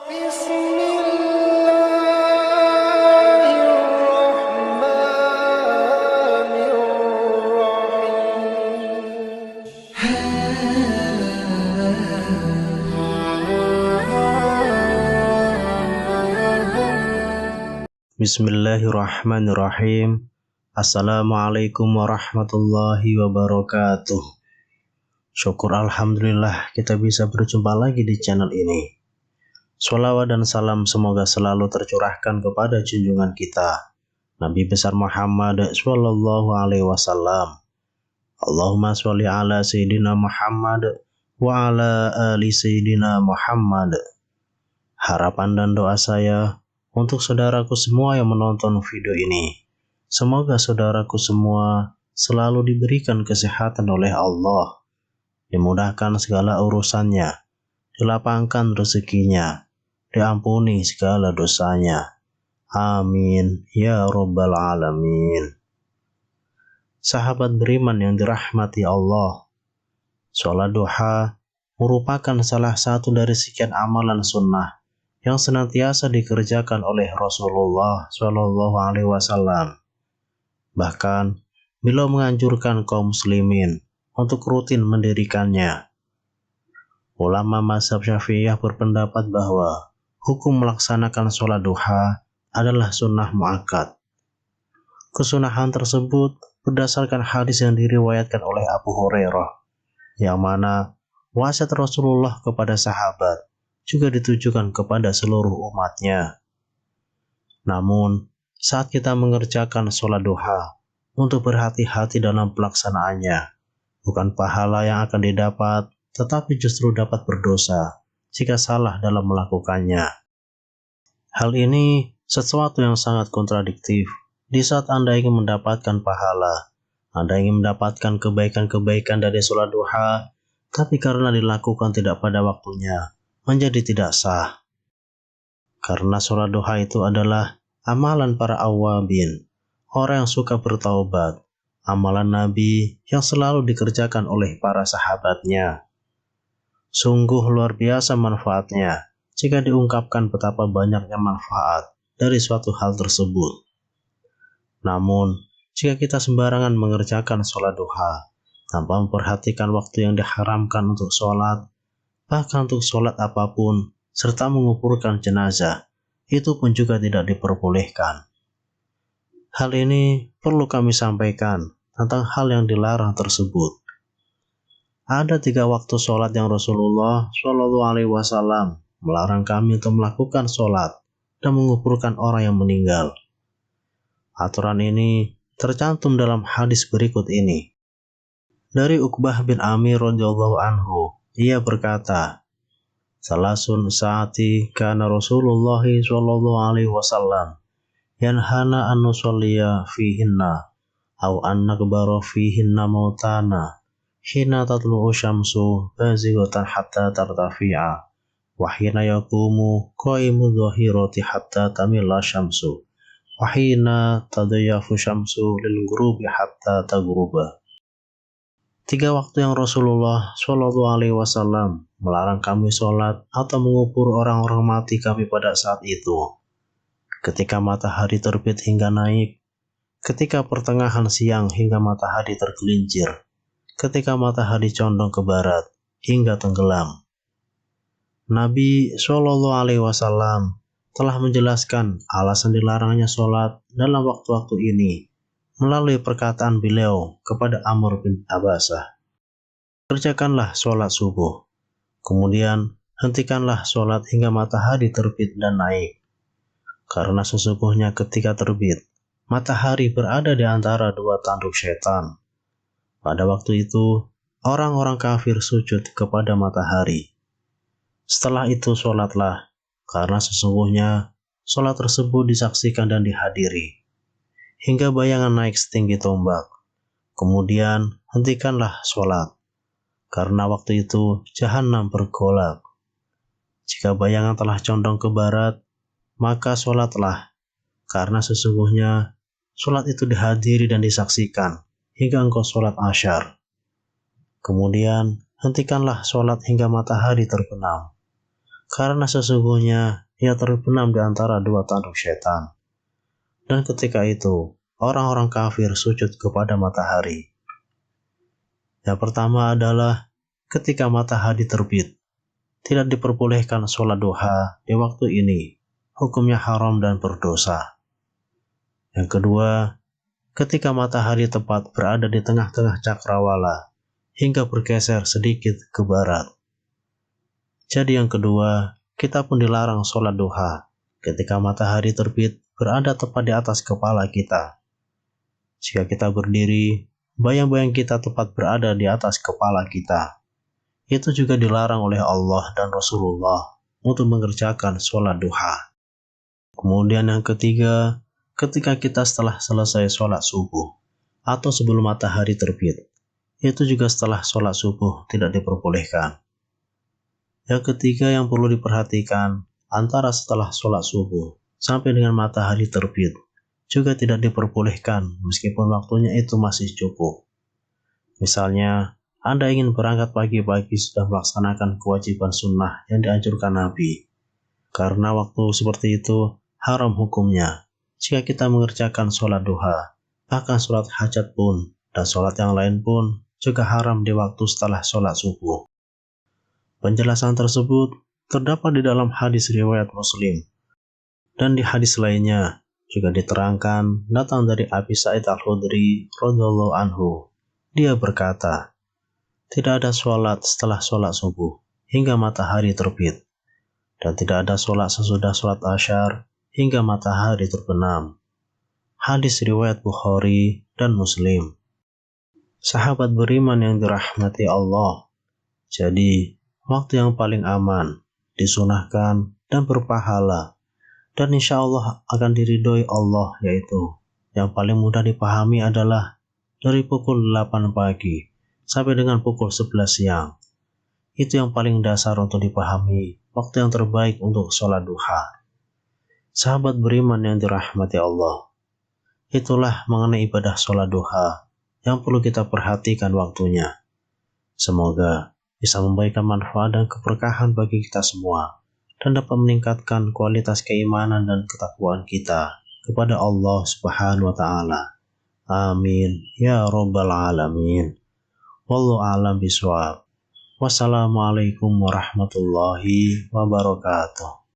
Bismillahirrahmanirrahim. Assalamualaikum warahmatullahi wabarakatuh. Syukur alhamdulillah kita bisa berjumpa lagi di channel ini. Sholawat dan salam semoga selalu tercurahkan kepada junjungan kita Nabi besar Muhammad sallallahu alaihi wasallam. Allahumma sholli ala sayyidina Muhammad wa ala ali sayyidina Muhammad. Harapan dan doa saya untuk saudaraku semua yang menonton video ini, semoga saudaraku semua selalu diberikan kesehatan oleh Allah, dimudahkan segala urusannya, dilapangkan rezekinya, diampuni segala dosanya. Amin ya rabbal alamin. Sahabat beriman yang dirahmati Allah, sholat duha merupakan salah satu dari sekian amalan sunnah yang senantiasa dikerjakan oleh Rasulullah Shallallahu Alaihi Wasallam. Bahkan, beliau menganjurkan kaum muslimin untuk rutin mendirikannya. Ulama mazhab Syafi'iyah berpendapat bahwa hukum melaksanakan sholat duha adalah sunnah muakkad. Kesunahan tersebut berdasarkan hadis yang diriwayatkan oleh Abu Hurairah, yang mana wasiat Rasulullah kepada sahabat juga ditujukan kepada seluruh umatnya. Namun, saat kita mengerjakan sholat duha, untuk berhati-hati dalam pelaksanaannya. Bukan pahala yang akan didapat, tetapi justru dapat berdosa jika salah dalam melakukannya. Hal ini sesuatu yang sangat kontradiktif. Di saat Anda ingin mendapatkan pahala, Anda ingin mendapatkan kebaikan-kebaikan dari sholat duha, tapi karena dilakukan tidak pada waktunya, menjadi tidak sah. Karena sholat duha itu adalah amalan para awabin, orang yang suka bertaubat, amalan Nabi yang selalu dikerjakan oleh para sahabatnya. Sungguh luar biasa manfaatnya jika diungkapkan betapa banyaknya manfaat dari suatu hal tersebut. Namun, jika kita sembarangan mengerjakan sholat duha tanpa memperhatikan waktu yang diharamkan untuk sholat, bahkan untuk sholat apapun, serta menguburkan jenazah, itu pun juga tidak diperbolehkan. Hal ini perlu kami sampaikan tentang hal yang dilarang tersebut. Ada 3 waktu sholat yang Rasulullah Shallallahu Alaihi Wasallam melarang kami untuk melakukan sholat dan menguburkan orang yang meninggal. Aturan ini tercantum dalam hadis berikut ini. Dari Uqbah bin Amir radhiyallahu anhu, ia berkata, Salasun saati kana Rasulullah sallallahu alaihi wasallam yanhana an nusalliya fihinna aw an nakbara fihinna mautana hina tatlu'u syamsu bazighatan hatta tartafi'a wa hina yaqumu qaimu dhahirati hatta tamilla syamsu wa hina tadayafu syamsu lil ghurubi hatta taghruba. 3 waktu yang Rasulullah Shallallahu Alaihi Wasallam melarang kami sholat atau mengubur orang-orang mati kami pada saat itu. Ketika matahari terbit hingga naik, ketika pertengahan siang hingga matahari tergelincir, ketika matahari condong ke barat hingga tenggelam. Nabi Shallallahu Alaihi Wasallam telah menjelaskan alasan dilarangnya sholat dalam waktu-waktu ini melalui perkataan beliau kepada Amr bin Abbasah. Kerjakanlah sholat subuh, kemudian hentikanlah sholat hingga matahari terbit dan naik. Karena sesungguhnya ketika terbit, matahari berada di antara 2 tanduk setan. Pada waktu itu, orang-orang kafir sujud kepada matahari. Setelah itu sholatlah, karena sesungguhnya sholat tersebut disaksikan dan dihadiri hingga bayangan naik setinggi tombak. Kemudian hentikanlah sholat, karena waktu itu jahanam bergolak. Jika bayangan telah condong ke barat, maka sholatlah, karena sesungguhnya sholat itu dihadiri dan disaksikan hingga engkau sholat asyar. Kemudian hentikanlah sholat hingga matahari terbenam. karena sesungguhnya ia terbenam di antara dua tanduk setan. Dan ketika itu, orang-orang kafir sujud kepada matahari. Yang pertama adalah ketika matahari terbit, tidak diperbolehkan sholat duha di waktu ini, hukumnya haram dan berdosa. Yang kedua, ketika matahari tepat berada di tengah-tengah cakrawala, hingga bergeser sedikit ke barat. Jadi yang kedua, kita pun dilarang sholat duha ketika matahari terbit berada tepat di atas kepala kita. Jika kita berdiri, bayang-bayang kita tepat berada di atas kepala kita. Itu juga dilarang oleh Allah dan Rasulullah untuk mengerjakan sholat duha. Kemudian yang ketiga, ketika kita setelah selesai sholat subuh atau sebelum matahari terbit, itu juga setelah sholat subuh tidak diperbolehkan. Yang ketiga yang perlu diperhatikan, antara setelah sholat subuh sampai dengan matahari terbit, juga tidak diperbolehkan meskipun waktunya itu masih cukup. Misalnya, Anda ingin berangkat pagi-pagi sudah melaksanakan kewajiban sunnah yang dianjurkan Nabi. Karena waktu seperti itu haram hukumnya. Jika kita mengerjakan sholat duha, bahkan sholat hajat pun, dan sholat yang lain pun juga haram di waktu setelah sholat subuh. Penjelasan tersebut terdapat di dalam hadis riwayat Muslim. Dan di hadis lainnya, juga diterangkan datang dari Abi Sa'id Al-Khudri radhiyallahu anhu. Dia berkata, tidak ada sholat setelah sholat subuh hingga matahari terbit, dan tidak ada sholat sesudah sholat asyar hingga matahari terbenam. Hadis riwayat Bukhari dan Muslim. Sahabat beriman yang dirahmati Allah, jadi waktu yang paling aman, disunahkan dan berpahala, dan insya Allah akan diridhoi Allah, yaitu yang paling mudah dipahami adalah dari pukul 8 pagi sampai dengan pukul 11 siang. Itu yang paling dasar untuk dipahami, waktu yang terbaik untuk sholat duha. Sahabat beriman yang dirahmati Allah, itulah mengenai ibadah sholat duha yang perlu kita perhatikan waktunya. Semoga bisa memberikan manfaat dan keberkahan bagi kita semua, dan dapat meningkatkan kualitas keimanan dan ketakwaan kita kepada Allah Subhanahu wa Ta'ala. Amin ya Rabbal Alamin. Wallahu a'lam bishawab. Wassalamualaikum warahmatullahi wabarakatuh.